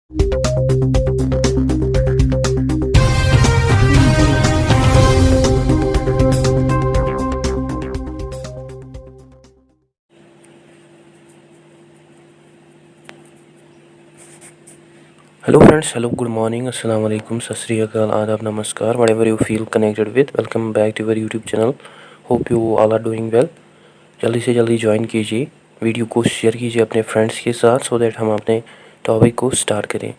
Hello friends, hello, good morning, assalamu alaikum, sat sri akal, adab, namaskar, whatever you feel connected with, welcome back to our YouTube channel. Hope you all are doing well. जल्दी से जल्दी join कीजिए, video को share कीजिए अपने friends के साथ so that हम अपने टॉपिक को स्टार्ट करें।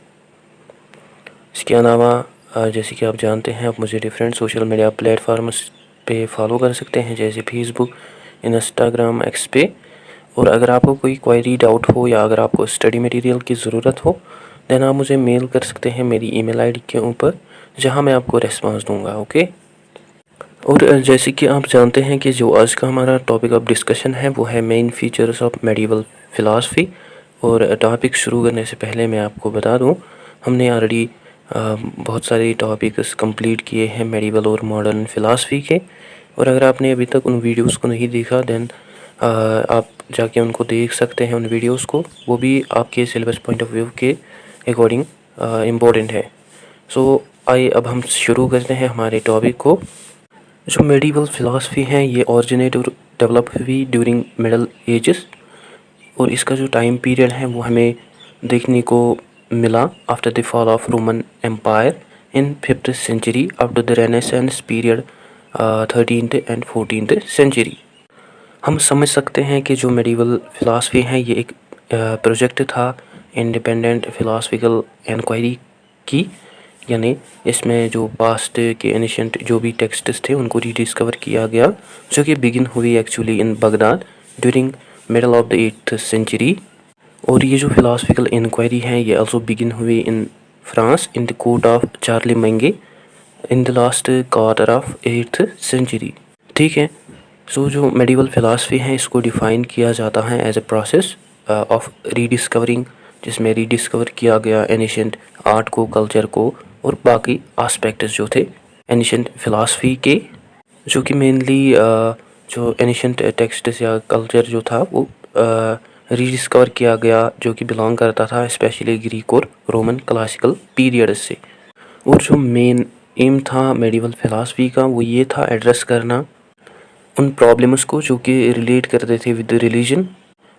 इसके अलावा जैसे कि आप जानते हैं, आप मुझे डिफरेंट सोशल मीडिया प्लेटफार्म्स पे फॉलो कर सकते हैं, जैसे फेसबुक, इंस्टाग्राम, एक्स पे। और अगर आपको कोई क्वेरी, डाउट हो या अगर आपको स्टडी मटेरियल की ज़रूरत हो, देन आप मुझे मेल कर सकते हैं मेरी ईमेल आईडी के ऊपर, जहां मैं आपको रिस्पांस दूंगा। ओके। और जैसे कि आप जानते हैं कि जो आज का हमारा टॉपिक ऑफ डिस्कशन है वो है main features of medieval philosophy. और टॉपिक शुरू करने से पहले मैं आपको बता दूं, हमने ऑलरेडी बहुत सारे टॉपिक्स कंप्लीट किए हैं मेडिवल और मॉडर्न फ़िलासफ़ी के। और अगर आपने अभी तक उन वीडियोस को नहीं देखा, देन आप जाके उनको देख सकते हैं उन वीडियोस को, वो भी आपके सिलेबस पॉइंट ऑफ व्यू के अकॉर्डिंग इम्पोर्टेंट है। सो आइए अब हम शुरू करते हैं हमारे टॉपिक को। जो मेडिवल फ़िलासफ़ी है ये ओरिजिनेट और डेवलप हुई ड्यूरिंग मिडल एजेस, और इसका जो टाइम पीरियड है वो हमें देखने को मिला after the fall of Roman Empire in 5th century, after the renaissance period 13th and 14th century. हम समझ सकते हैं कि जो मेडिवल फ़िलासफ़ी है ये एक प्रोजेक्ट था इंडिपेंडेंट फ़िलासफ़िकल इंक्वायरी की, यानी इसमें जो पास्ट के एनिशेंट जो भी टेक्स्ट्स थे उनको रीडिस्कवर किया गया, जो कि बिगिन हुई actually in Baghdad during middle of the 8th century. और ये जो फ़िलासफ़िकल इंक्वायरी है ये आल्सो बिगिन हुई in France in the court of Charlemagne in the last quarter of 8th century. ठीक है। सो जो मेडिवल फ़िलासफ़ी है इसको डिफ़ाइन किया जाता है as a process of rediscovering, जिसमें रीडिस्कवर किया गया एनिशेंट आर्ट को, कल्चर को और बाकी आस्पेक्ट्स जो थे एनिशेंट फ़िलासफ़ी के, जो कि मेनली जो एनिशेंट टेक्स्ट्स या कल्चर जो था वो रीडिस्कवर किया गया, जो कि बिलोंग करता था स्पेशली ग्रीक और रोमन क्लासिकल पीरियड से। और जो मेन एम था मेडिवल फ़िलासफ़ी का वो ये था एड्रेस करना उन प्रॉब्लम्स को जो कि रिलेट करते थे विद रिलीजन।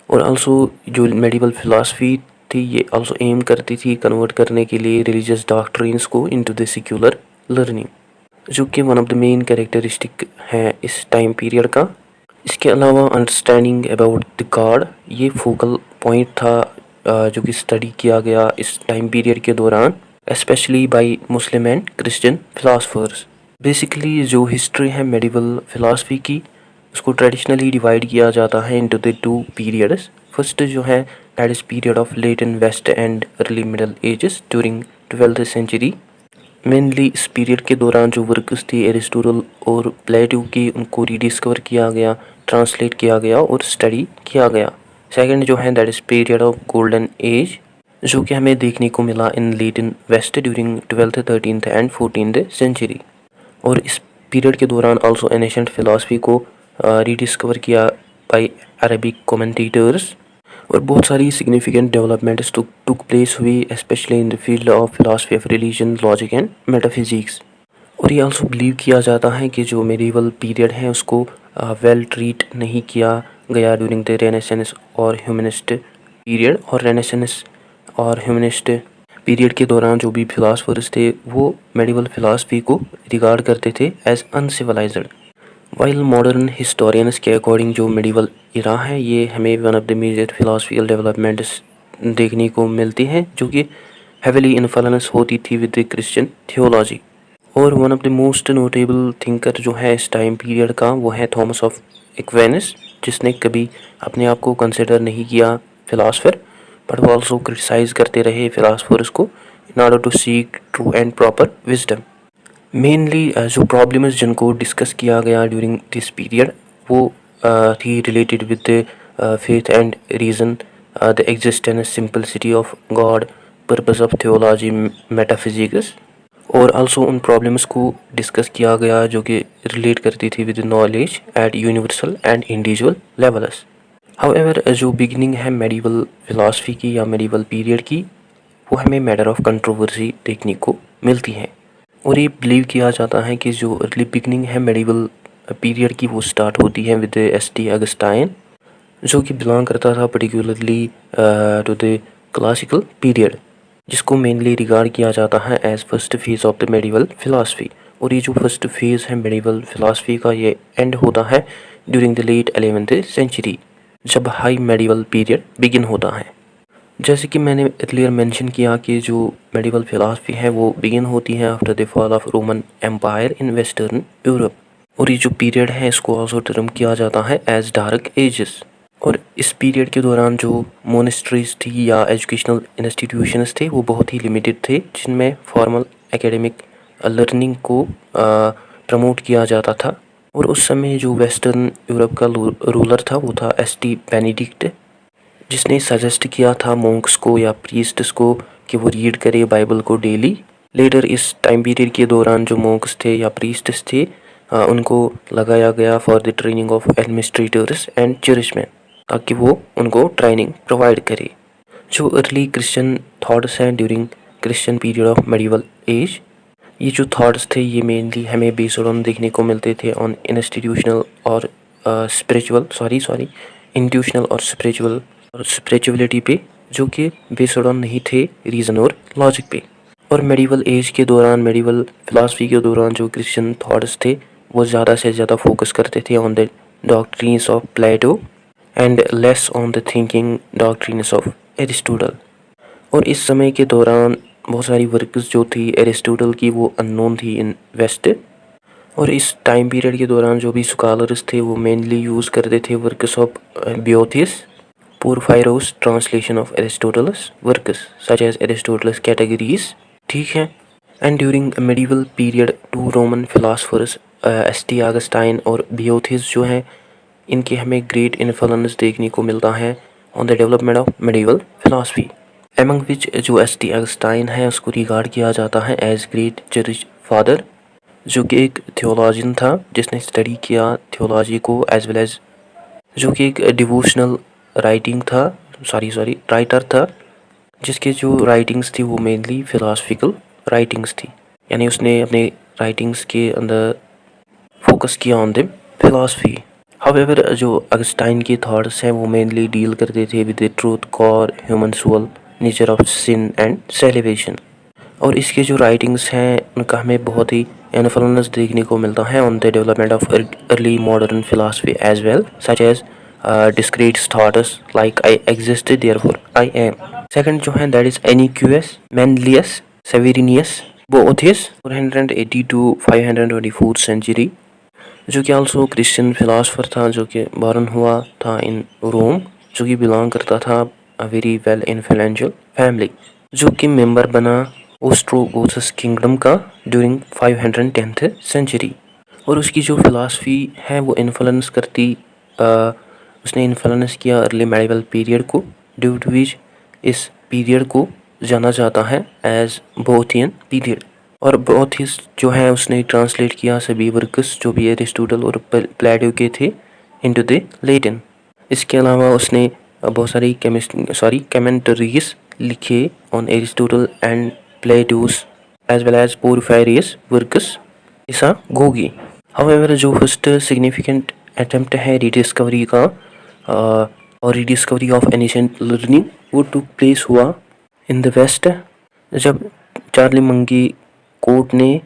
और आल्सो जो मेडिवल फ़िलासफ़ी थी ये आल्सो एम करती थी कन्वर्ट करने के लिए रिलीजियस डॉक्ट्रिन्स को इनटू द सेक्युलर लर्निंग, जो कि one of the main characteristic है इस टाइम पीरियड का। इसके अलावा अंडरस्टैंडिंग अबाउट द गॉड ये फोकल पॉइंट था जो कि स्टडी किया गया इस टाइम पीरियड के दौरान, specially bye Muslim and Christian philosophers. Basically जो हिस्ट्री है मेडिवल फ़िलासफ़ी की उसको ट्रेडिशनली डिवाइड किया जाता है इनटू द 2 पीरियड्स। फर्स्ट जो है that is period of late and west and early middle ages during 12th century. Mainly इस पीरियड के दौरान जो वर्क्स थी एरिस्टोटल और प्लेटो की उनको रीडिस्कवर किया गया, ट्रांसलेट किया गया और स्टडी किया गया। सेकंड जो है that is period of golden age, जो कि हमें देखने को मिला in Latin west during 12th, 13th and 14th century. और इस पीरियड के दौरान आल्सो एनिशेंट फ़िलासफ़ी को रीडिस्कवर किया बाय अरबिक कमेंटेटर्स, और बहुत सारी सिग्निफिकेंट डेवलपमेंट्स टुक प्लेस हुई specially in the field of philosophy of religion, logic and metaphysics. और ये आल्सो बिलीव किया जाता है कि जो मेडिवल पीरियड है उसको वेल ट्रीट नहीं किया गया ड्यूरिंग द रेनेसेंस और ह्यूमनिस्ट पीरियड। और रेनेसेंस और ह्यूमनिस्ट पीरियड के दौरान जो भी फिलासफर्स थे वो मेडिवल फ़िलासफ़ी को रिगार्ड करते थे as uncivilised. While modern historians के अकॉर्डिंग जो मेडिवल इरा है ये हमें one of the major philosophical developments देखने को मिलती हैं, जो कि हेविली इन्फ्लुएंस होती थी विद द क्रिश्चियन थियोलॉजी। और one of the most notable thinker जो है इस टाइम पीरियड का वो है थॉमस ऑफ एक्विनस, जिसने कभी अपने आप को कंसिडर नहीं किया फिलासफर, बट वो ऑल्सो क्रिटिसाइज करते रहे फिलासफर्स को in order to seek true and proper wisdom. Mainly जो प्रॉब्लम्स जिनको डिस्कस किया गया ड्यूरिंग दिस पीरियड वो थी related with faith and reason, the existence, simplicity of God, purpose of theology, metaphysics. और आल्सो उन प्रॉब्लम्स को डिस्कस किया गया जो कि रिलेट करती थी with knowledge at universal and individual levels. However जो बिगिनिंग है मेडिवल फ़िलासफ़ी की या मेडिवल पीरियड की वो हमें मैटर ऑफ कंट्रोवर्सी देखने को मिलती है। और ये बिलीव किया जाता है कि जो अर्ली बिगनिंग है मेडिवल पीरियड की वो स्टार्ट होती है विद एस.टी. अगस्टाइन, जो कि बिलोंग करता था particularly to the classical period, जिसको मेनली रिगार्ड किया जाता है as first phase of the medieval philosophy. और ये जो फर्स्ट फेज है मेडिवल फिलासफी का, ये एंड होता है during the late 11th century, जब हाई मेडिवल पीरियड बिगिन होता है। जैसे कि मैंने अर्लियर मेंशन किया कि जो मेडिवल फिलासफी है वो बिगिन होती है after the fall of Roman Empire in western Europe. और ये जो पीरियड है इसको ऑल्सो टर्म किया जाता है एज डार्क एजेस। और इस पीरियड के दौरान जो मोनेस्ट्रीज थी या एजुकेशनल इंस्टीट्यूशंस थे वो बहुत ही लिमिटेड थे, जिनमें फॉर्मल एकेडमिक लर्निंग को प्रमोट किया जाता था। और उस समय जो वेस्टर्न यूरोप का रूलर था वो था एस.टी. बेनेडिक्ट, जिसने सजेस्ट किया था मोंक्स को या प्रीस्ट्स को कि वो रीड करे बाइबल को डेली। लेटर इस टाइम पीरियड के दौरान जो मोंक्स थे या प्रीस्ट्स थे उनको लगाया गया for the training of administrators and churchman, ताकि वो उनको ट्रेनिंग प्रोवाइड करे। जो अर्ली क्रिश्चियन थॉट्स हैं during Christian period of medieval age, ये जो थॉट्स थे ये मेनली हमें बेस्ड ऑन देखने को मिलते थे ऑन इंस्टीट्यूशनल और इंट्यूशनल और स्पिरिचुअलिटी पे, जो कि बेस्ड ऑन नहीं थे रीज़न और लॉजिक पे। और मेडिवल एज के दौरान, मेडिवल फिलासफी के दौरान जो क्रिश्चियन थॉट्स थे वो ज़्यादा से ज़्यादा फोकस करते थे on the doctrines of Plato and less on the thinking doctrines of Aristotle. और इस समय के दौरान बहुत सारी वर्क्स जो थी एरिस्टोटल की वो अननोन थी इन वेस्ट। और इस टाइम पीरियड के दौरान जो भी स्कॉलर्स थे वो मेनली यूज़ करते थे works of Boethius, Porphyry's translation of Aristotle's works such as Aristotle's categories, ठीक है। And during medieval period two Roman philosophers St. Augustine और बियोथिस जो हैं, इनके हमें ग्रेट इन्फ्लुएंस देखने को मिलता है on the development of medieval philosophy. Among which जो एस.टी. अगस्टाइन है उसको रिगार्ड किया जाता है एज ग्रेट चर्च फादर, जो कि एक थियोलॉजियन था जिसने स्टडी किया थियोलॉजी को, एज वेल एज जो कि एक डिवोशनल राइटर था, जिसके जो राइटिंग्स थी वो मेनली फिलासफिकल राइटिंग्स थी, यानी उसने अपने राइटिंग्स के अंदर फोकस किया ऑन द फिलासफी। हाउएवर जो अगस्टाइन के थॉट्स हैं वो मेनली डील करते थे with the truth, God, human soul, nature of sin and celebration. और इसके जो राइटिंग्स हैं उनका हमें बहुत ही इन्फ्लुएंस देखने को मिलता है on the development of early modern philosophy as well, such as discrete thoughts like I existed therefore I am. Second जो है that is Anicius Manlius Severinus Boethius 480 to 524 century, जो कि आल्सो क्रिश्चियन फिलासफर था, जो कि born हुआ था इन रोम, जो कि बिलोंग करता था a very well influential family, जो कि मेंबर बना ओस्ट्रोगोथस किंगडम का ड्यूरिंग 510th सेंचुरी। और उसकी जो फिलासफी है वो उसने इन्फ्लुएंस किया अर्ली मेडिवल पीरियड को, ड्यू टू विच इस पीरियड को जाना जाता है एज बोथियन पीरियड। और बोथिस जो है उसने ट्रांसलेट किया सभी वर्क्स जो भी एरिस्टोटल और प्लेटो के थे इनटू द लैटिन। इसके अलावा उसने बहुत सारी कमेंटरीज लिखे on Aristotle and Plato's as well as Porphyry's works Isagoge. However जो फर्स्ट सिग्निफिकेंट अटेम्प्ट है रीडिस्कवरी का और रीडिस्कवरी ऑफ एनिशेंट लर्निंग वो टुक प्लेस हुआ इन द वेस्ट, जब चार्ली मंकी कोर्ट ने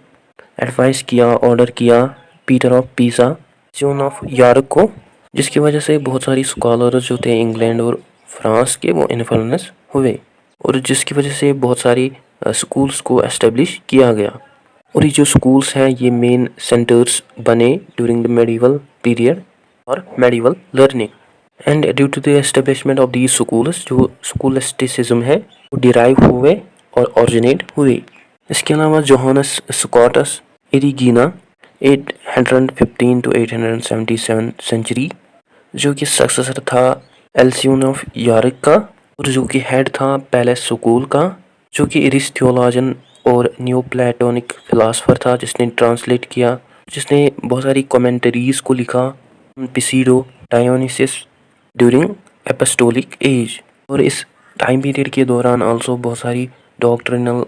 एडवाइस किया, ऑर्डर किया Peter of Pisa, John of York को, जिसकी वजह से बहुत सारी स्कॉलर्स जो थे इंग्लैंड और फ्रांस के वो इन्फ्लुएंस हुए, और जिसकी वजह से बहुत सारी स्कूल्स को एस्टेब्लिश किया गया। और ये जो स्कूल्स हैं ये मेन सेंटर्स बने ड्यूरिंग द मेडिवल पीरियड और medieval learning. And due to the establishment of these schools जो स्कूलिस्टिसिज्म है वो डिराइव हुए और ओरिजिनेट हुए। इसके अलावा जोहानस स्कॉटस एरिगीना 815 to 877 सेंचुरी, जो कि सक्सेसर था एल्सियन ऑफ यारिक का, और जो कि हेड था पैलेस स्कूल का, जो कि इरिस थियोलॉजन और न्यू प्लेटोनिक फिलासफर था, जिसने ट्रांसलेट किया, जिसने बहुत सारी कमेंटरीज को लिखा पिसीडो डायोनिसिस ड्यूरिंग एपोस्टोलिक एज। और इस टाइम पीरियड के दौरान आल्सो बहुत सारी डॉक्ट्रिनल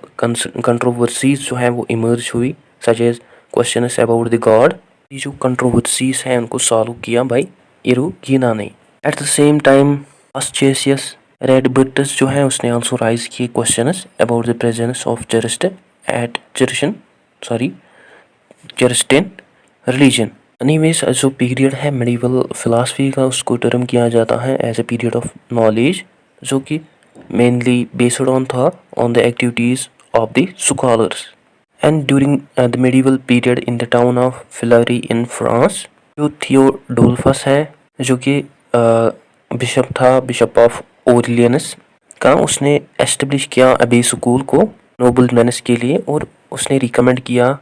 कंट्रोवर्सीज जो हैं वो इमर्ज हुई, such as questions about the God. ये जो कंट्रोवर्सीज हैं उनको सॉल्व किया बाई इरुगिना ने। At the same time Paschasius Radbertus जो है उसने आल्सो राइज किए questions about the presence of Christian religion. Anyways जो पीरियड है मेडिवल फिलासफी का उसको टर्म किया जाता है as a period of knowledge, जो कि मेनली बेस्ड ऑन था on the activities of the scholars. And during the medieval period in the town of Ferrieres in France, जो थियोडोल्फस है जो कि बिशप था, बिशप ऑफ ओरलियंस का, उसने एस्टेब्लिश किया अबे स्कूल को नोबल मैनस के लिए, और उसने रिकमेंड किया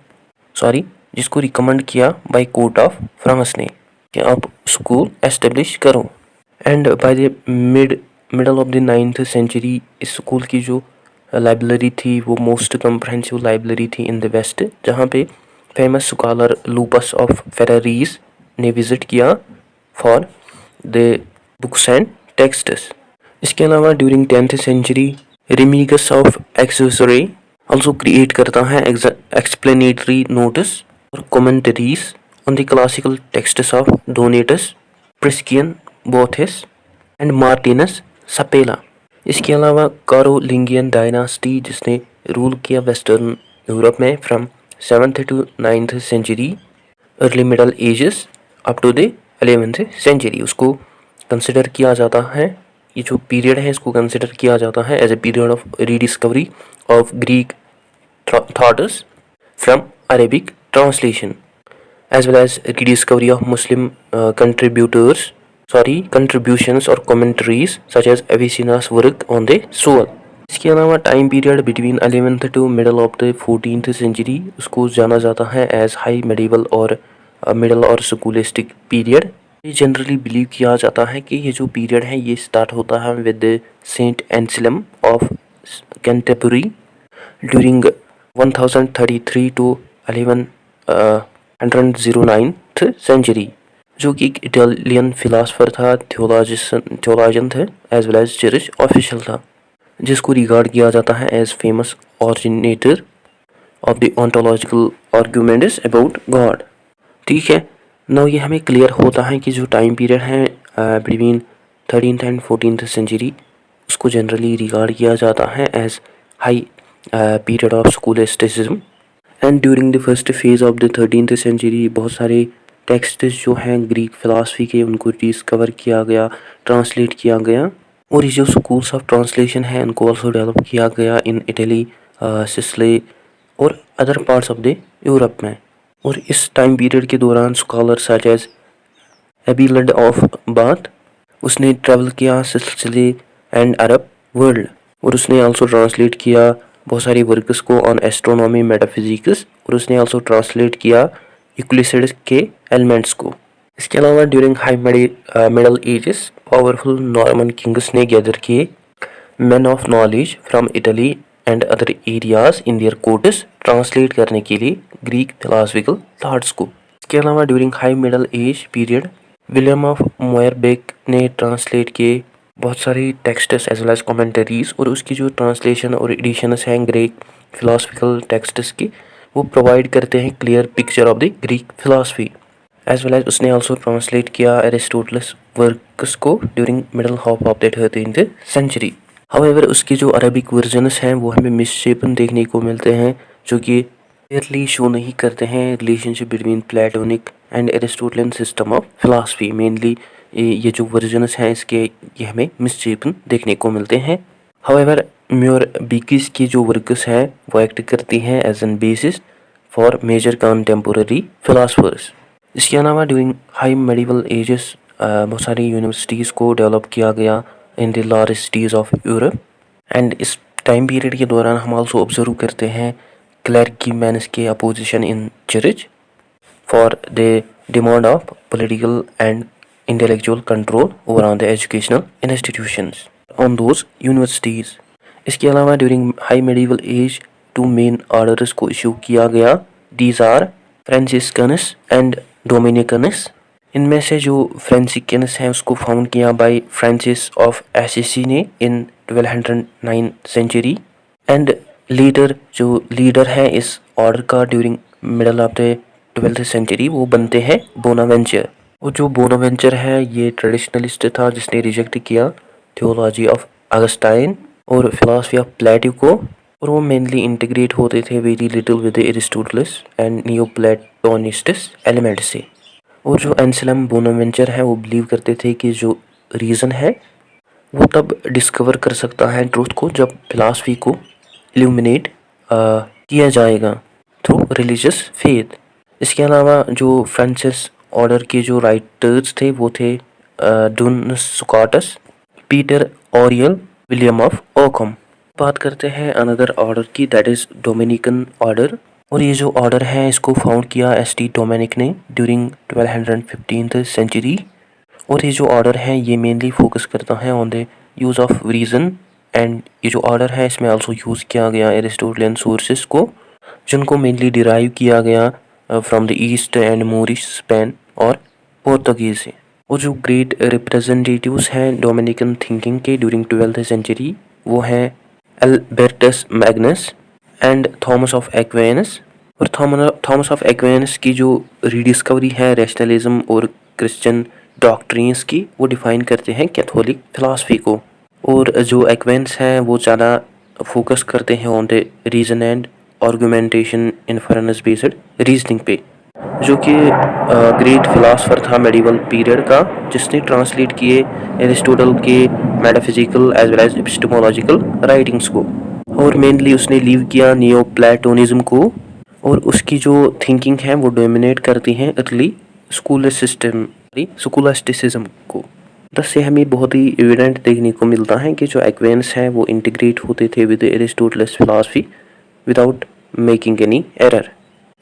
जिसको रिकमेंड किया बाय कोर्ट ऑफ फ्रांस ने कि आप स्कूल एस्टेब्लिश करो। And by the middle of the 9th century इस स्कूल की जो लाइब्रेरी थी वो मोस्ट कम्प्रहेंसिव लाइब्रेरी थी इन द वेस्ट, जहाँ पे famous scholar Lupus of Ferrieres ने विजिट किया for the books and texts. इसके अलावा during 10th century Remigius of Auxerre also create करता है एक्सप्लेनेटरी नोट्स और commentaries on the classical texts of Donatus, Priscian, Boethius and Martianus Capella. इसके अलावा Carolingian dynasty जिसने रूल किया वेस्टर्न यूरोप में from 7th to 9th century, early middle ages up to the 11th century, उसको consider किया जाता है, ये जो पीरियड है इसको कंसिडर किया जाता है as a period of rediscovery of Greek thoughts from Arabic translation, as well as rediscovery of Muslim contributions or commentaries such as Avicenna's work on the soul. इसके अलावा time period between 11th to middle of the 14th century उसको जाना जाता है as high medieval और middle और scholastic period. ये generally believe किया जाता है कि ये जो पीरियड है ये स्टार्ट होता है with saint Anselm of Canterbury during 1033 to 1109 century, जो कि एक इटालियन फिलासफर था, थियोलॉजियन थे, as well as church official था, जिसको रिगार्ड किया जाता है as famous originator of the ontological arguments about God. ठीक है, नाउ ये हमें क्लियर होता है कि जो टाइम पीरियड है between 13th and 14th century उसको जनरली रिगार्ड किया जाता है as high period of scholasticism. And during the first phase of the 13th century बहुत सारे टेक्स्ट जो हैं ग्रीक फिलासफी के उनको डिस्कवर किया गया, ट्रांसलेट किया गया, और ये जो स्कूल्स ऑफ ट्रांसलेशन है उनको ऑल्सो डेवलप किया गया इन इटली, सिसिली और other parts of the Europe में। और इस टाइम पीरियड के दौरान scholar such as Adelard of Bath उसने ट्रैवल किया सिसिली एंड अरब वर्ल्ड, और उसने आल्सो ट्रांसलेट किया बहुत सारी वर्क्स को ऑन एस्ट्रोनॉमी, मेटाफिजिक्स, और उसने आल्सो ट्रांसलेट किया यूक्लिड्स के एलिमेंट्स को। इसके अलावा during high middle ages powerful Norman kings ने गैदर किए man of knowledge from Italy and other areas in their courts translate करने के लिए ग्रीक फिलासफिकल थॉट्स को। इसके अलावा during high middle age period William of Moerbeke ने translate किए बहुत सारी texts as well as commentaries, और उसकी जो ट्रांसलेशन और एडिशंस हैं ग्रीक फिलासफिकल टेक्स्ट्स की वो प्रोवाइड करते हैं clear picture of the Greek philosophy. As well as उसने आल्सो ट्रांसलेट किया एरिस्टोटलस वर्क्स को during middle half of the 13th century. However उसके जो अरबिक वर्जन्स हैं वो हमें मिसशेपन देखने को मिलते हैं, जो कि क्लियरली शो नहीं करते हैं relationship between Platonic and Aristotelian system of philosophy. Mainly ये जो वर्जन्स हैं इसके ये हमें मिसशेपन देखने को मिलते हैं। हाउएवर मोरबेकिस की जो वर्क्स हैं वो एक्ट करती हैं as an basis for major contemporary philosophers. इसके अलावा ड्यूरिंग हाई मेडिवल एजेस बहुत सारी यूनिवर्सिटीज़ को डेवलप किया गया in the large cities of Europe, and इस टाइम पीरियड के दौरान हम आल्सो ऑब्जर्व करते हैं क्लर्कीमैन्स के opposition in church for the demand of political and intellectual control over on the educational institutions on those universities. इसके अलावा during high medieval age 2 main orders को इशू किया गया, these are Franciscans and Dominicans. इनमें से जो फ्रांसिस्कन्स हैं उसको फाउंड किया बाय फ्रांसिस ऑफ एसिसी ने इन 1209 सेंचुरी, एंड लीडर जो लीडर है इस ऑर्डर का during middle of the 12th century वो बनते हैं बोनावेंचर। और जो बोनावेंचर है ये ट्रेडिशनलिस्ट था जिसने रिजेक्ट किया थियोलॉजी ऑफ अगस्टाइन और फिलॉसफी ऑफ प्लेटो को, और वो मेनली इंटीग्रेट होते थे very little with Aristotle's and neo Platonist's element से। और जो एंसेलम बोनावेंचर है वो बिलीव करते थे कि जो रीज़न है वो तब डिस्कवर कर सकता है ट्रूथ को जब फिलॉसफी को इल्यूमिनेट किया जाएगा थ्रू रिलीजियस फेथ। इसके अलावा जो फ्रांसिस ऑर्डर के जो राइटर्स थे वो थे Duns Scotus, Peter Auriol, William of Ockham. बात करते हैं अनदर ऑर्डर की, दैट इज़ डोमिनिकन ऑर्डर। और ये जो ऑर्डर है इसको फाउंड किया एस.टी. डोमिनिक ने ड्यूरिंग 1215th सेंचुरी। और ये जो ऑर्डर है ये मेनली फोकस करता है on the use of reason, and ये जो ऑर्डर है इसमें आल्सो यूज़ किया गया एरिस्टोटलियन सोर्सेस को जिनको मेनली डिराइव किया गया from the east and Moorish, Spain और पोर्तुगीज से। वो जो ग्रेट रिप्रेजेंटेटिव्स हैं डोमिनिकन थिंकिंग के ड्यूरिंग 12th सेंचुरी वो हैं Albertus Magnus and Thomas of Aquinas. और थॉमस ऑफ एक्वेनस की जो रीडिस्कवरी है रैशनलिज्म और क्रिश्चियन डॉक्ट्रिन्स की वो डिफाइन करते हैं कैथोलिक फिलॉसफी को। और जो एक्वेंस हैं वो ज़्यादा फोकस करते हैं on the reason and argumentation inference based reasoning पे, जो कि ग्रेट फिलासफर था मेडिवल पीरियड का जिसने ट्रांसलेट किए एरिस्टोटल के metaphysical as well as epistemological writings को। और मेनली उसने लीव किया नियो प्लेटोनिज्म को, और उसकी जो थिंकिंग है वो डोमिनेट करती हैं अर्ली स्कूलास्टिसिज्म को। दस से हमें बहुत ही एविडेंट देखने को मिलता है कि जो एक्वेंस हैं वो इंटीग्रेट होते थे with Aristotle's philosophy without making any error.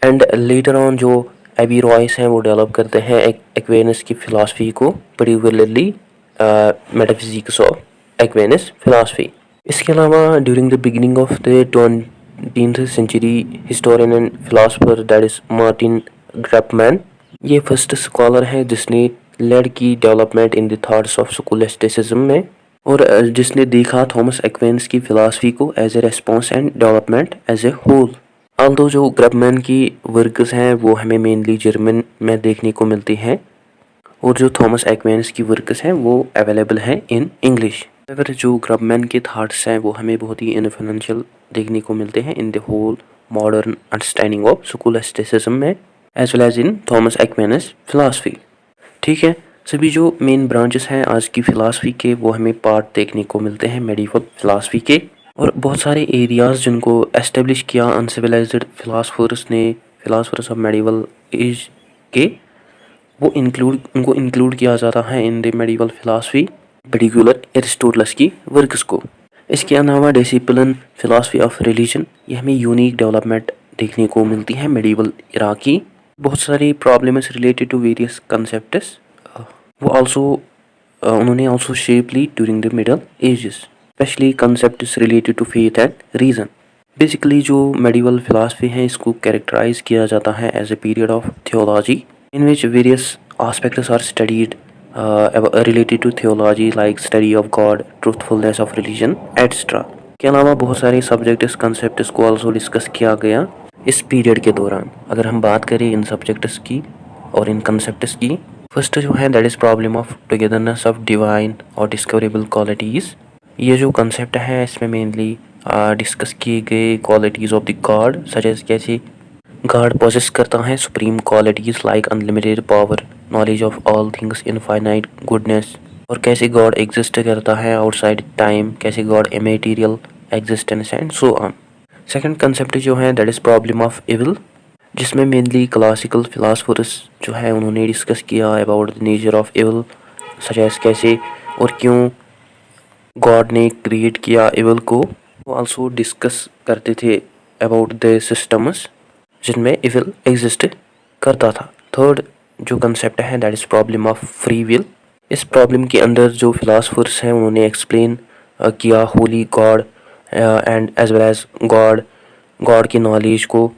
And later on जो एबीरॉयस हैं वो डेवलप करते हैं एक्वेनस की फ़िलासफ़ी को, particularly metaphysics of Aquinas philosophy. इसके अलावा during the beginning of the 20th century historian and philosopher that is Martin Grabmann, ये फर्स्ट स्कॉलर है जिसने लेड की development in the thoughts of scholasticism में, और जिसने देखा थॉमस एक्वेंस की फ़िलासफ़ी को as a response and development as a whole. Although जो ग्रैपमैन की वर्क्स हैं वो हमें मेनली जर्मन में देखने को मिलती हैं, और जो थॉमस एक्वेंस की वर्क्स हैं वो अवेलेबल हैं इन इंग्लिश। अगर जो ग्रैपमैन के थाट्स हैं वो हमें बहुत ही इन्फ्लुएंशियल देखने को मिलते हैं in the whole modern understanding of scholasticism में as well as in Thomas Aquinas philosophy. ठीक है, सभी जो मेन ब्रांचेस हैं आज की फ़िलासफ़ी के वो हमें पार्ट देखने को मिलते हैं मेडिवल फ़िलासफ़ी के, और बहुत सारे एरियाज़ जिनको एस्टेब्लिश किया uncivilised philosophers of medieval age के वो उनको इंक्लूड किया जाता है in the medieval philosophy, particular Aristotle's की वर्क्स को। इसके अलावा डिसिप्लिन फ़िलासफ़ी ऑफ रिलीजन, ये हमें यूनिक डेवलपमेंट देखने को मिलती है मेडिवल इरा की। बहुत सारी problems related to various concepts वो आल्सो उन्होंने आल्सो शेप ली during the middle ages, especially concepts related to faith and reason. Basically जो मेडिवल फिलासफी है इसको कैरेक्टराइज किया जाता है as a period of theology in which various aspects are studied related to theology like study of God, truthfulness of religion etcetera. के अलावा बहुत सारे सब्जेक्ट्स कंसेप्ट्स को आल्सो डिस्कस किया गया इस पीरियड के दौरान। अगर हम बात करें इन सब्जेक्ट्स की और इन कंसेप्ट्स की, फर्स्ट जो है that is problem of togetherness of divine और डिस्कवरेबल क्वालिटीज़। ये जो कंसेप्ट है इसमें मेनली डिस्कस किए गए qualities of the God, such as कैसे गॉड पोजेस करता है supreme qualities like unlimited power, knowledge of all things, infinite goodness, और कैसे गॉड एग्जिस्ट करता है आउटसाइड टाइम, कैसे God immaterial existence and so on. Second concept जो है that is problem of evil, जिसमें मेनली क्लासिकल फिलासफर्स जो है उन्होंने डिस्कस किया about the nature of evil, such as कैसे और क्यों गॉड ने क्रिएट किया इविल को। वो आल्सो डिस्कस करते थे अबाउट द सिस्टम्स जिनमें इविल एग्जिस्ट करता था। थर्ड जो कंसेप्ट है that is problem of free will. इस प्रॉब्लम के अंदर जो फिलासफर्स हैं उन्होंने एक्सप्लेन किया holy God and as well as God की नॉलेज को,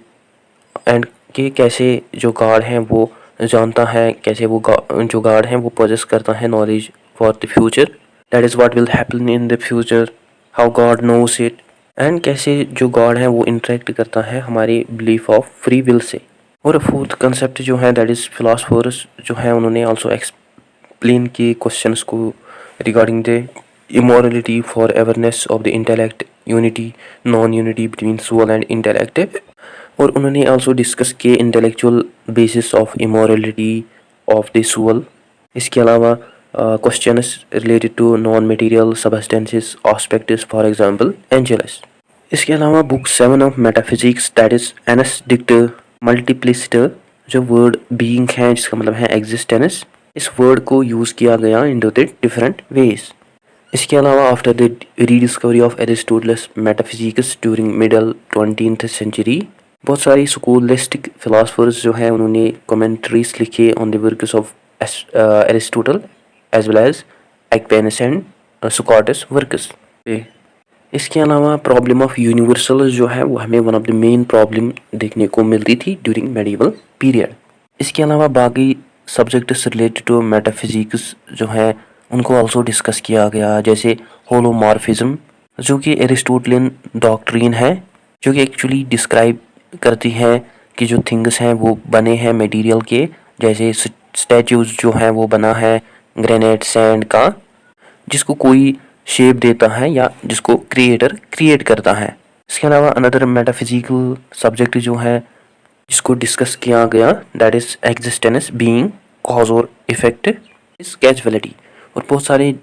एंड कि कैसे जो गॉड हैं वो जानता है, कैसे वो जो गॉड हैं वो पोजेस करता है knowledge for the future, that is what will happen in the future, how God knows it, and कैसे जो गॉड है वो इंटरेक्ट करता है हमारे belief of free will say. और फोर्थ कंसेप्ट जो है दैट इज़ फिलोसफर्स जो है उन्होंने आल्सो एक्सप्लेन किए क्वेश्चंस को regarding the immorality for awareness of the intellect, unity non unity between soul and intellect. और उन्होंने आल्सो डिस्कस किए intellectual basis of immorality of the soul. इसके अलावा questions related to non material substances aspects, for example angels. इसके अलावा book 7 of metaphysics that is एनस डिक्टर मल्टीप्लिसिटर, जो वर्ड बीइंग है जिसका मतलब है एग्जिस्टेंस, इस वर्ड को यूज़ किया गया इन द डिफरेंट वेज। इसके अलावा after the rediscovery of Aristotle's metaphysics during middle 20th century, बहुत सारी स्कूलिस्टिक फिलासफर्स जो हैं उन्होंने कमेंट्रीज लिखे on the works of Aristotle as well as Aquinas and Socrates works. इसके अलावा प्रॉब्लम ऑफ यूनिवर्सल जो है वो हमें one of the main problem देखने को मिलती थी ड्यूरिंग मेडिवल पीरियड। इसके अलावा बाकी सब्जेक्ट्स रिलेटेड टू मेटाफिजिक्स जो है उनको ऑल्सो डिस्कस किया गया, जैसे होलोमॉर्फिज्म जो कि एरिस्टोटलियन डॉक्ट्रिन है, जो कि एक्चुअली डिस्क्राइब करती है कि जो थिंग्स हैं वो बने हैं मटेरियल के, जैसे स्टैचूज जो हैं वो बना है ग्रेनाइट सैंड का, जिसको कोई शेप देता है या जिसको क्रिएटर क्रिएट करता है। इसके अलावा अनदर मेटाफिजिकल सब्जेक्ट जो है जिसको डिस्कस किया गया that is existence being cause और इफेक्ट इज कैजुअलिटी। और बहुत सारे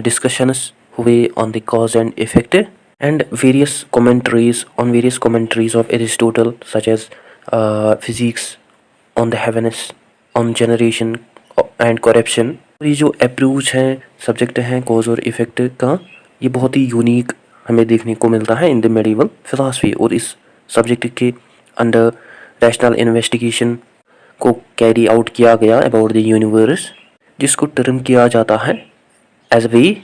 डिस्कशंस हुए on the cause and effect and various commentaries of Aristotle such as physics on the heavens, on generation and corruption. ये जो अप्रोच है सब्जेक्ट है cause और इफेक्ट का, ये बहुत ही यूनिक हमें देखने को मिलता है इन द मेडिवल फिलॉसफी। और इस सब्जेक्ट के अंडर रैशनल इन्वेस्टिगेशन को कैरी आउट किया गया अबाउट द यूनिवर्स, जिसको टर्म किया जाता है as way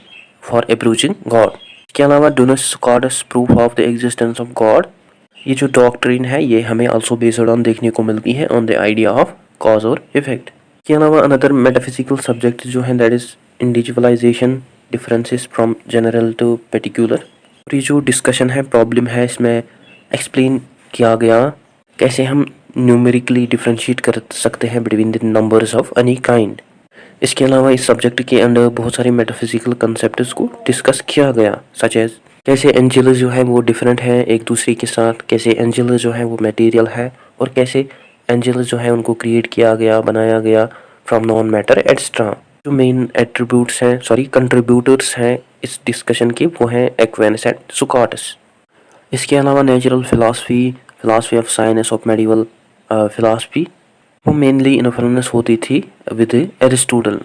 for approaching God. इसके अलावा Duns Scotus proof of the existence of God, ये जो डॉक्ट्रिन है ये हमें आल्सो बेस्ड ऑन देखने को मिलती है on the idea of cause और इफेक्ट। इसके अलावा अनदर मेटाफिजिकल सब्जेक्ट जो है that is individualization, differences from general to particular. और ये जो डिस्कशन है प्रॉब्लम है इसमें एक्सप्लेन किया गया कैसे हम न्यूमेरिकली डिफरेंशिएट कर सकते हैं between the numbers of any kind. इसके अलावा इस सब्जेक्ट के अंदर बहुत सारे मेटाफिजिकल कंसेप्ट्स को डिस्कस किया गया, सच एज कैसे एंजल्स जो है वो डिफरेंट है एक दूसरे के साथ, कैसे एंजल्स जो है वो मटेरियल है, और कैसे एंजल्स जो है उनको क्रिएट किया गया, बनाया गया फ्रॉम नॉन मैटर एक्स्ट्रा। जो मेन एट्रीब्यूट्स हैं कंट्रीब्यूटर्स हैं इस डिस्कशन के वो हैं एक्वेनस एंड सोक्रेटिस। इसके अलावा natural philosophy of science of medieval philosophy वो मेनली इन्फ्लुएंस होती थी with Aristotle.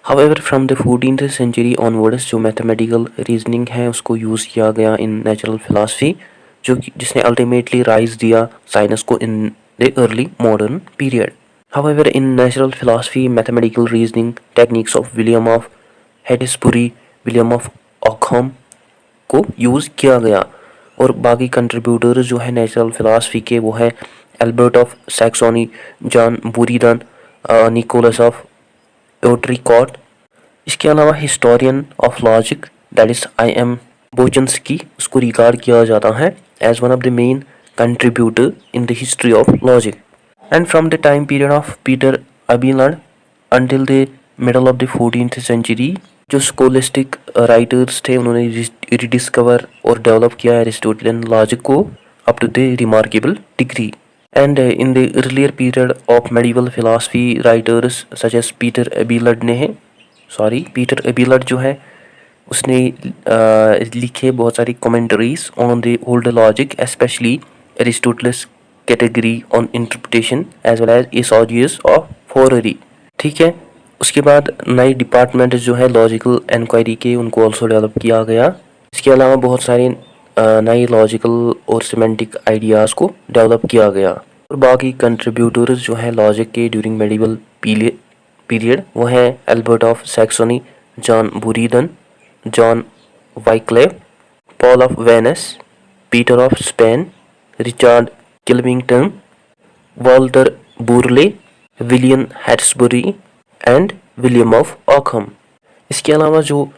However from the 14th century onwards जो मैथमेटिकल रीजनिंग है उसको यूज़ किया गया इन नेचुरल फिलासफी, जो जिसने अल्टीमेटली राइज दिया साइंस को in the early modern period. However in natural philosophy mathematical reasoning techniques of William of Heytesbury, William of Ockham को यूज़ किया गया। और बाकी कंट्रीब्यूटर जो है नेचुरल फिलासफी के वो है Albert of Saxony, John Buridan, Nicholas of Autrecourt. इसके अलावा historian of logic that is I.M. Bochenski, उसको रिगार्ड किया जाता है as one of the main contributor in the history of logic. And from the time period of Peter Abelard until the middle of the 14th century जो scholastic writers थे उन्होंने rediscover और develop किया Aristotelian logic को up to the remarkable degree. And in the earlier period of medieval philosophy writers such as Peter Abelard जो है उसने लिखे बहुत सारी commentaries on the old logic, specially Aristotle's category on interpretation as well as एसोजियस of Porphyry. ठीक है, उसके बाद नए डिपार्टमेंट जो है लॉजिकल इंक्वायरी के उनको ऑल्सो डेवलप किया गया। इसके अलावा बहुत सारे नए लॉजिकल और सिमेंटिक आइडियाज़ को डेवलप किया गया। और बाकी कंट्रीब्यूटर्स जो हैं लॉजिक के ड्यूरिंग मेडिवल पीरियड वो हैं Albert of Saxony, John Buridan, John Wycliffe, Paul of Venice, Peter of Spain, Richard Kilvington, Walter Burley, William Heytesbury and William of Ockham. इसके अलावा जो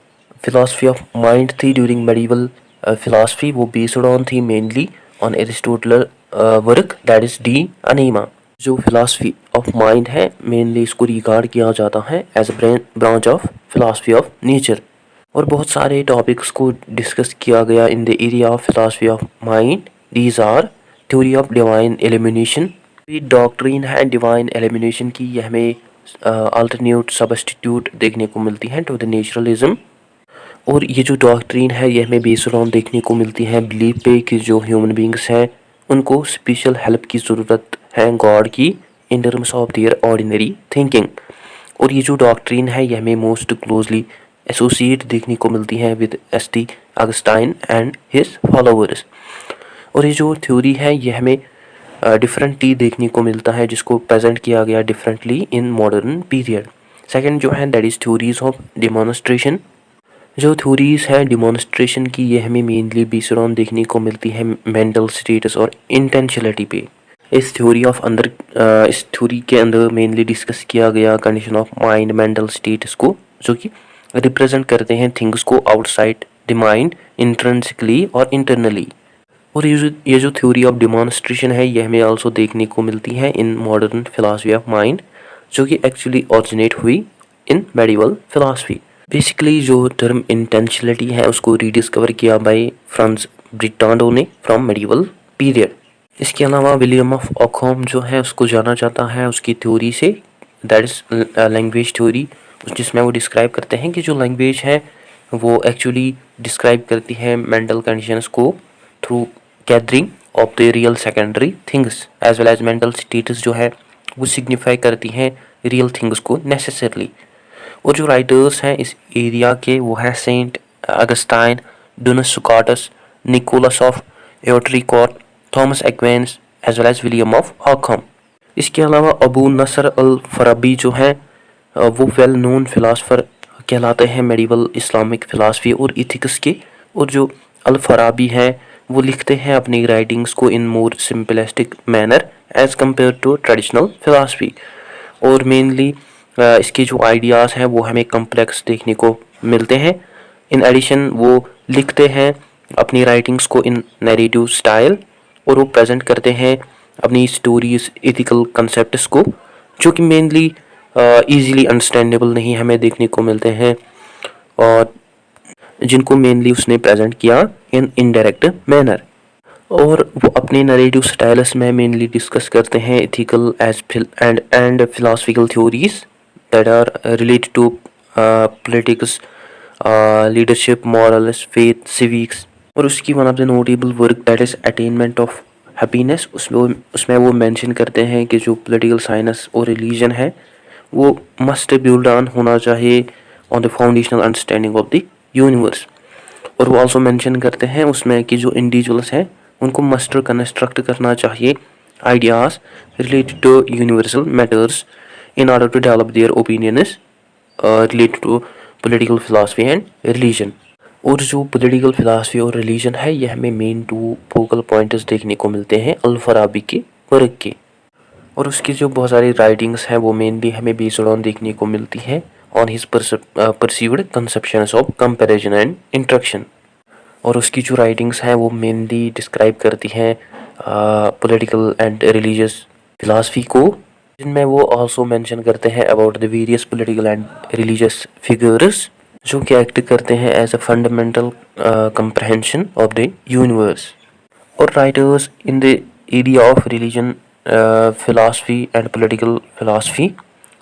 फिलॉसफी ऑफ माइंड थी during medieval philosophy वो based on थी mainly on Aristotle work that is De Anima। जो philosophy of mind है mainly इसको regard किया जाता है as a branch of philosophy of nature। और बहुत सारे टॉपिक्स को डिस्कस किया गया in the area of philosophy of mind. These are theory of divine elimination. Doctrine है डिवाइन एलिमिनेशन की, यह हमें अल्टरनेट सब्स्टिट्यूट देखने को मिलती है टू द नेचुरलिज्म। और ये जो डॉक्ट्रिन है ये हमें बेस्ड ऑन देखने को मिलती है बिलीफ पे कि जो ह्यूमन बींग्स हैं उनको स्पेशल हेल्प की ज़रूरत है गॉड की in terms of their ordinary thinking. और ये जो डॉक्ट्रिन है ये हमें मोस्ट क्लोजली एसोसिएट देखने को मिलती है with ST. Augustine and his followers. और ये जो थ्योरी है ये हमें डिफरेंटली देखने को मिलता है जिसको प्रेजेंट किया गया differently in modern period. Second जो है that is theories of demonstration. जो थ्योरीज है डिमॉन्स्ट्रेशन की ये हमें मेनली बेस्ड ऑन देखने को मिलती है मेंटल स्टेटस और इंटेंशनलिटी पे। इस थ्योरी के अंदर मेनली डिस्कस किया गया condition of mind mental status को जो कि रिप्रेजेंट करते हैं थिंग्स को आउटसाइड द माइंड इंट्रिंसिकली और इंटरनली। और ये जो थ्योरी ऑफ डिमॉन्स्ट्रेशन है ये हमें आल्सो देखने को मिलती है in modern philosophy of mind जो कि एक्चुअली ओरिजिनेट हुई इन मेडिवल फिलॉसफी। बेसिकली जो टर्म इंटेंशनलिटी है उसको रीडिस्कवर किया बाय फ्रांस ब्रिटांडो ने फ्रॉम मेडिवल पीरियड। इसके अलावा विलियम ऑफ ऑकहम जो है उसको जाना जाता है उसकी theory say that is language theory, जिसमें वो डिस्क्राइब करते हैं कि जो लैंग्वेज है वो एक्चुअली डिस्क्राइब करती है मेंटल कंडीशंस को through gathering of the real secondary things as well as mental status जो है वो सिग्निफाई करती हैं रियल थिंग्स को नेसेसरली। और जो राइटर्स हैं इस एरिया के वो है saint Augustine, Duns Scotus, Nicholas of Autrecourt, Thomas Aquinas as well as William of Ockham. इसके अलावा अबू नसर अल फराबी जो है वो वेल नोन फिलासफर कहलाते हैं मेडिवल इस्लामिक फ़िलासफ़ी और इथिक्स के। और जो अल फराबी हैं वो लिखते हैं अपनी राइटिंग्स को in more simplistic manner as compare to traditional philosophy. और मेनली इसके जो आइडियाज़ हैं वो हमें कम्प्लेक्स देखने को मिलते हैं। इन एडिशन वो लिखते हैं अपनी राइटिंग्स को इन नैरेटिव स्टाइल और वो प्रेजेंट करते हैं अपनी स्टोरीज एथिकल कंसेप्ट्स को जो कि मेनली ईजीली अंडरस्टैंडेबल नहीं हमें देखने को मिलते हैं और जिनको मेनली उसने प्रेजेंट किया इन इनडायरेक्ट मैनर। और वो अपने नरेटिव स्टाइल्स में मेनली डिस्कस करते हैं ethical and philosophical theories that are related to politics, leadership, morals, faith, civics. और उसकी one of the notable work that is attainment of happiness, उसमें वो मेंशन करते हैं कि जो पॉलिटिकल साइंस और रिलीजन है वो मस्ट बिल्ड ऑन होना चाहिए on the foundational understanding of the universe. और वो आल्सो मेंशन करते हैं उसमें कि जो इंडिविजुअल्स हैं उनको मस्ट कंस्ट्रक्ट करना चाहिए ideas related to universal matters in order to develop their opinions related to political philosophy and religion. और जो पॉलिटिकल फिलॉसफी और रिलीजन है ये हमें मेन टू फोकल पॉइंट्स देखने को मिलते हैं अल फराबी के वर्क के। और उसकी जो बहुत सारी राइटिंग्स हैं वो मेनली हमें बेस्ड ऑन देखने को मिलती हैं on his perceived conceptions of comparison and interaction. और उसकी जो राइटिंग्स हैं वो मेनली डिस्क्राइब करती हैं पॉलिटिकल एंड रिलीजियस फिलॉसफी को, जिनमें वो आल्सो मेंशन करते हैं about the various political and religious figures जो कि एक्ट करते हैं as a fundamental comprehension of the universe. और writers in the area of religion philosophy and political philosophy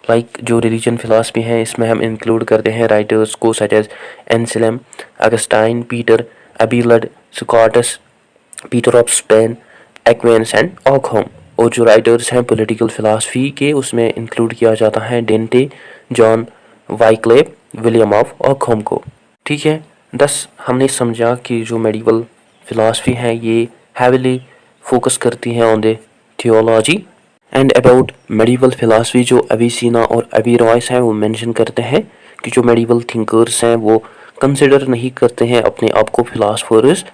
like जो रिलीजन फिलॉसफी है इसमें हम इंक्लूड करते हैं राइटर्स को such as Anselm, Augustine, Peter Abelard, Scotus, Peter of Spain, Aquinas and Ockham. और जो राइटर्स हैं पॉलिटिकल फिलॉसफी के उसमें इंक्लूड किया जाता है Dante, John वाइक्लेफ, William of Ockham को। ठीक है, दस हमने समझा कि जो मेडिवल फिलॉसफी है ये हैविली फोकस करती है on the theology and about medieval philosophy जो अविसीना और अविरॉयस हैं वो मेंशन करते हैं कि जो मेडिवल थिंकर्स हैं वो कंसिडर नहीं करते हैं अपने आप को फिलासफर्स,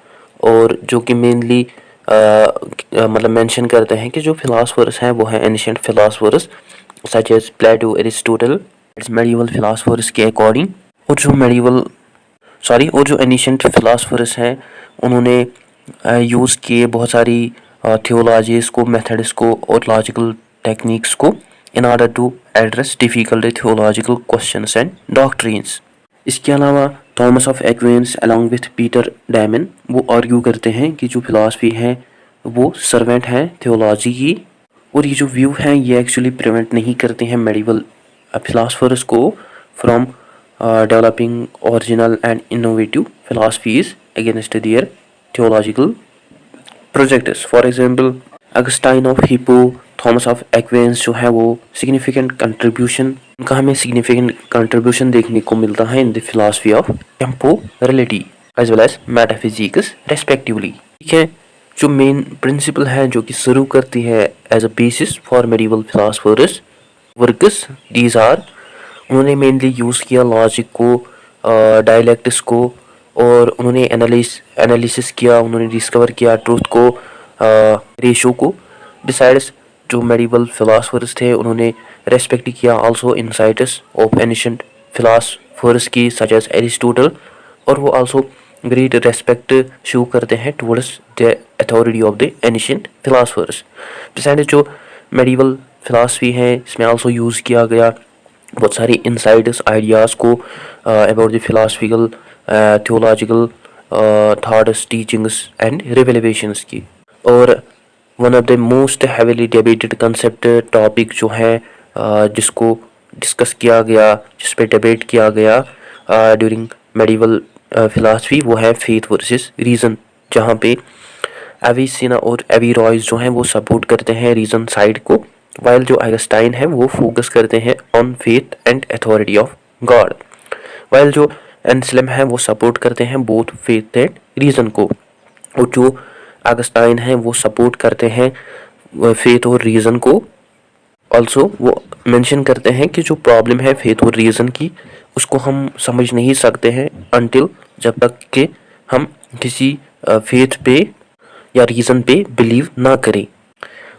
और जो कि मेनली मतलब मेंशन करते हैं कि जो फिलासफर्स हैं वो हैं एंशिएंट फिलासफर्स सच एज प्लेटो, एरिस्टोटल, मेडिवल फिलासफर्स के अकॉर्डिंग। और जो मेडिवल और जो एनिशेंट फिलासफर्स हैं उन्होंने यूज़ किए बहुत सारी थियोलॉजीज़ को, मेथड्स को और लॉजिकल टेक्निक्स को in order to address difficult theological questions and doctrines. इसके अलावा Thomas of Aquinas along with Peter Damian वो आर्ग्यू करते हैं कि जो फिलासफी है वो सर्वेंट है थियोलॉजी की, और ये जो व्यू हैं ये एक्चुअली प्रिवेंट नहीं करते हैं मेडिवल फिलासफर्स को from developing original and innovative philosophies against their theological projects. For example Augustine of Hippo, Thomas of Aquinas जो है वो सिग्निफिकेंट कंट्रीब्यूशन, उनका हमें सिग्निफिकेंट कंट्रीब्यूशन देखने को मिलता है in the philosophy of temporality as well as metaphysics respectively. ठीक है, जो मेन प्रिंसिपल है जो कि शुरू करती है as a basis for medieval philosophers works, these are, उन्होंने मेनली यूज़ किया लॉजिक को, डायलेक्टिक्स को, और उन्होंने एनालिसिस किया, उन्होंने डिस्कवर किया ट्रूथ को, रेशो को। डिसाइड्स जो मेडिवल फिलासफर्स थे उन्होंने रेस्पेक्ट किया also insights of ancient philosophers की सच एज एरिस्टोटल, और वो आल्सो ग्रेट रेस्पेक्ट शो करते हैं towards the authority of the ancient philosophers. Decide जो मेडिवल फिलासफी है इसमें आल्सो यूज़ किया गया बहुत सारी इनसाइट्स आइडियाज़ को about the philosophical theological thoughts, teachings and revelations की। और one of the most heavily debated concept topic जो है जिसको डिस्कस किया गया, जिस पे डिबेट किया गया ड्यूरिंग मेडिवल फिलासफी वो है फेथ वर्सेस रीज़न, जहाँ पे एविसेना और एविरॉयस जो हैं वो सपोर्ट करते हैं रीज़न साइड को, वाइल जो आइंस्टाइन है वो फोकस करते हैं on faith and authority of God, while जो एंसलेम है वो सपोर्ट करते हैं बोथ फेथ एंड रीज़न को, और जो आइंस्टाइन है वो सपोर्ट करते हैं फेथ और रीज़न को। ऑल्सो वो मेंशन करते हैं कि जो प्रॉब्लम है फेथ और रीज़न की उसको हम समझ नहीं सकते हैं अनटिल जब तक कि हम किसी फेथ पे या रीज़न पे बिलीव ना करें।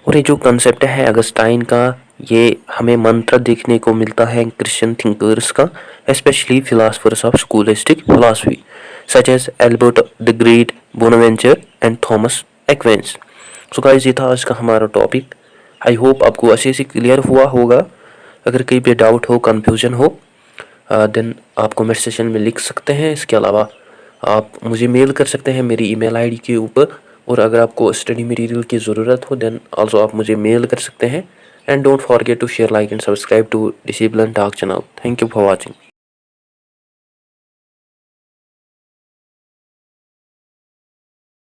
और ये जो कंसेप्ट है अगस्टाइन का ये हमें मंत्र देखने को मिलता है क्रिश्चियन थिंकर्स का, specially philosophers of scholastic philosophy such as Albert the Great, Bonaventure and Thomas Aquinas. So guys ये था आज का हमारा टॉपिक। आई होप आपको अच्छे से क्लियर हुआ होगा। अगर कहीं पे डाउट हो, कन्फ्यूजन हो देन आप कमेंट सेशन में लिख सकते हैं। इसके अलावा आप मुझे मेल कर सकते हैं मेरी ईमेल आईडी के ऊपर, और अगर आपको स्टडी मटेरियल की ज़रूरत हो देन आल्सो आप मुझे मेल कर सकते हैं। And don't forget to share, like and subscribe to Discipline Talk channel. Thank you for watching.